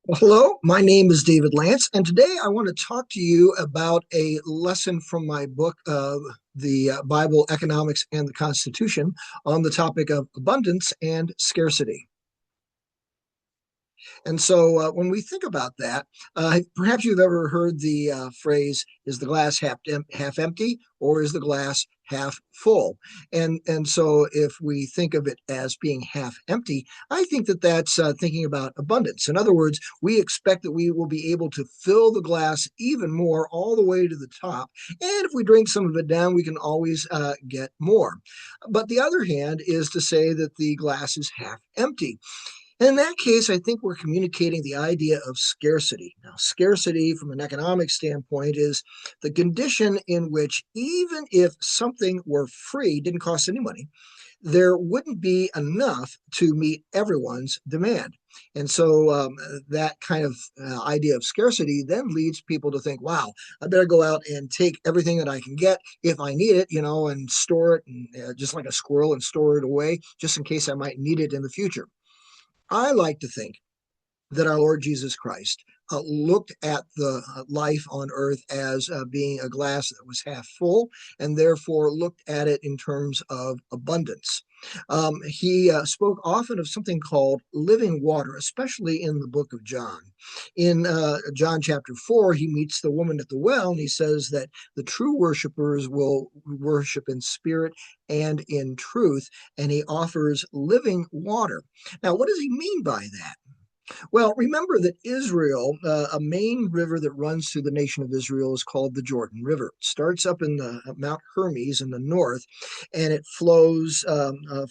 Well, hello, my name is David Lantz, and today I want to talk to you about a lesson from my book, The Bible, Economics, and the Constitution, on the topic of abundance and scarcity. And so when we think about that, perhaps you've ever heard the phrase, is the glass half empty or is the glass half full? And so if we think of it as being half empty, I think that that's thinking about abundance. In other words, we expect that we will be able to fill the glass even more all the way to the top. And if we drink some of it down, we can always get more. But the other hand is to say that the glass is half empty. And in that case, I think we're communicating the idea of scarcity. Now, scarcity from an economic standpoint is the condition in which even if something were free, didn't cost any money, there wouldn't be enough to meet everyone's demand. And so that kind of idea of scarcity then leads people to think, wow, I better go out and take everything that I can get if I need it, and store it and, just like a squirrel and store it away just in case I might need it in the future. I like to think that our Lord Jesus Christ looked at the life on earth as being a glass that was half full, and therefore looked at it in terms of abundance. He spoke often of something called living water, especially in the book of John. In John chapter 4, he meets the woman at the well, and he says that the true worshipers will worship in spirit and in truth, and he offers living water. Now, what does he mean by that? Well, remember that Israel, a main river that runs through the nation of Israel, is called the Jordan River. It starts up in the Mount Hermes in the north, and it flows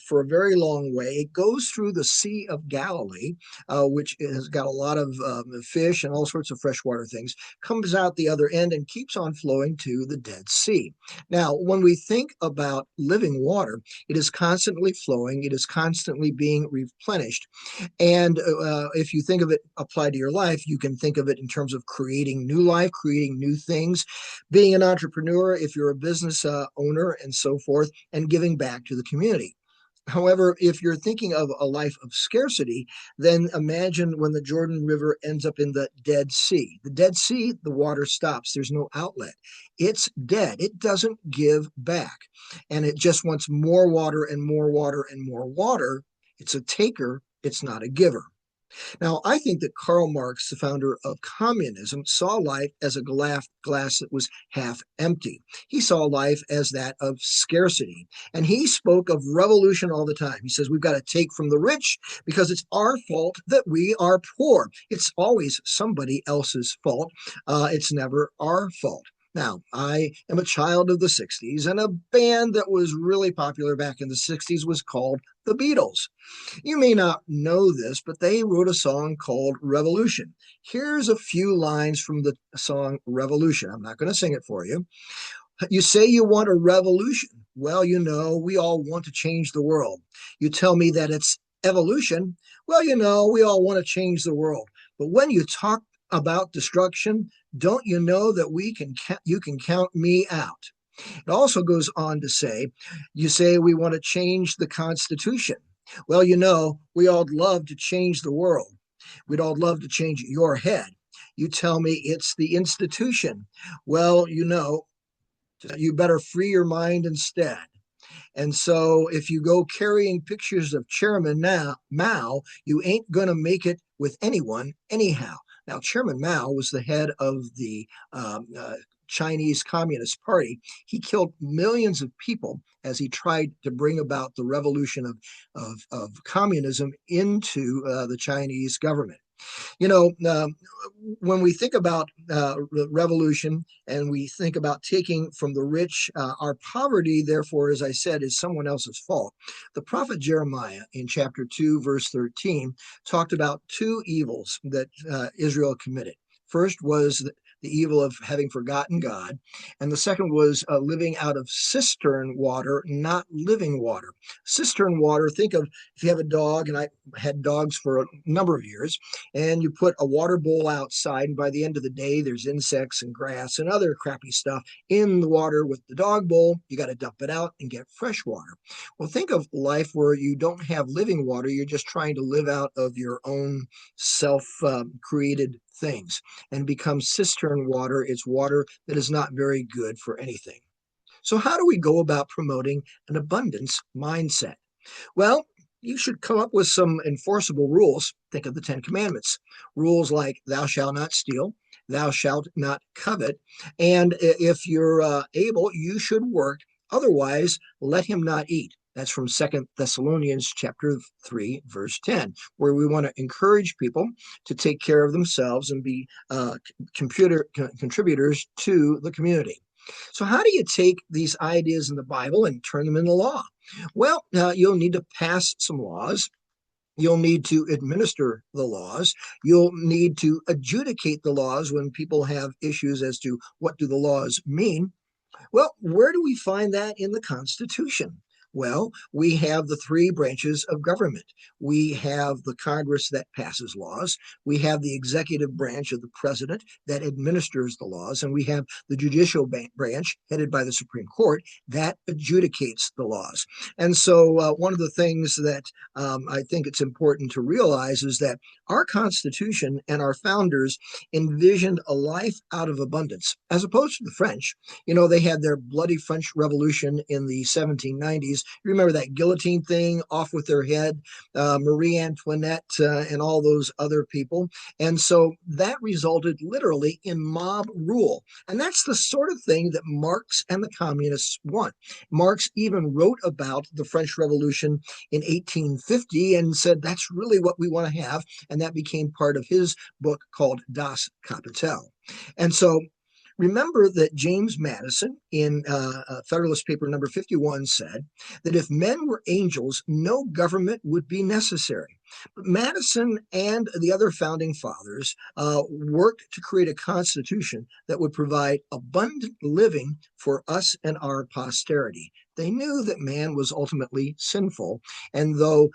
for a very long way. It goes through the Sea of Galilee, which has got a lot of fish and all sorts of freshwater things, comes out the other end and keeps on flowing to the Dead Sea. Now, when we think about living water, it is constantly flowing, it is constantly being replenished. And if you think of it applied to your life, you can think of it in terms of creating new life, creating new things, being an entrepreneur, if you're a business owner, and so forth, and giving back to the community. However, if you're thinking of a life of scarcity, then imagine when the Jordan River ends up in the Dead Sea. The Dead Sea, the water stops. There's no outlet. It's dead. It doesn't give back. And it just wants more water and more water and more water. It's a taker, it's not a giver. Now, I think that Karl Marx, the founder of communism, saw life as a glass that was half empty. He saw life as that of scarcity. And he spoke of revolution all the time. He says, we've got to take from the rich because it's our fault that we are poor. It's always somebody else's fault. It's never our fault. Now, I am a child of the 60s, and a band that was really popular back in the 60s was called the Beatles. You may not know this, but they wrote a song called Revolution. Here's a few lines from the song Revolution. I'm not going to sing it for you. You say you want a revolution. Well, we all want to change the world. You tell me that it's evolution. Well, we all want to change the world. But when you talk about destruction, don't you know that you can count me out? It also goes on to say, you say we want to change the Constitution. Well, we all love to change the world. We'd all love to change your head. You tell me it's the institution. Well, you better free your mind instead. And so if you go carrying pictures of Chairman Mao, you ain't going to make it with anyone anyhow. Now, Chairman Mao was the head of the Chinese Communist Party. He killed millions of people as he tried to bring about the revolution of communism into the Chinese government. You know, uh, when we think about revolution and we think about taking from the rich, our poverty, therefore, as I said, is someone else's fault. The prophet Jeremiah in chapter 2, verse 13, talked about two evils that Israel committed. First was the evil of having forgotten God. And the second was living out of cistern water, not living water. Cistern water, think of if you have a dog, and I had dogs for a number of years, and you put a water bowl outside, and by the end of the day, there's insects and grass and other crappy stuff in the water with the dog bowl. You got to dump it out and get fresh water. Well, think of life where you don't have living water. You're just trying to live out of your own self created things and become cistern water. It's water that is not very good for anything. So, how do we go about promoting an abundance mindset? Well, you should come up with some enforceable rules. Think of the Ten Commandments. Rules like thou shalt not steal, thou shalt not covet. And if you're able, you should work. Otherwise, let him not eat. That's from 2 Thessalonians chapter 3, verse 10, where we want to encourage people to take care of themselves and be contributors to the community. So how do you take these ideas in the Bible and turn them into law? Well, you'll need to pass some laws. You'll need to administer the laws. You'll need to adjudicate the laws when people have issues as to what do the laws mean. Well, where do we find that in the Constitution? Well, we have the three branches of government. We have the Congress that passes laws. We have the executive branch of the president that administers the laws. And we have the judicial branch headed by the Supreme Court that adjudicates the laws. And so one of the things that I think it's important to realize is that our Constitution and our founders envisioned a life out of abundance, as opposed to the French. You know, they had their bloody French Revolution in the 1790s. You remember that guillotine thing, off with their head, Marie Antoinette, and all those other people. And so that resulted literally in mob rule. And that's the sort of thing that Marx and the communists want. Marx even wrote about the French Revolution in 1850 and said that's really what we want to have. And that became part of his book called Das Kapital. And so remember that James Madison in Federalist Paper number 51 said that if men were angels, no government would be necessary. But Madison and the other founding fathers worked to create a constitution that would provide abundant living for us and our posterity. They knew that man was ultimately sinful, and though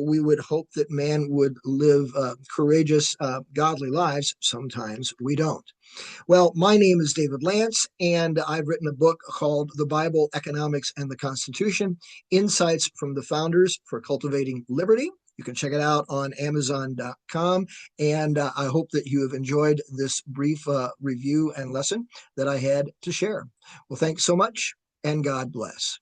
we would hope that man would live courageous, godly lives, sometimes we don't. Well, my name is David Lantz, and I've written a book called The Bible, Economics, and the Constitution, Insights from the Founders for Cultivating Liberty. You can check it out on Amazon.com, and I hope that you have enjoyed this brief review and lesson that I had to share. Well, thanks so much, and God bless.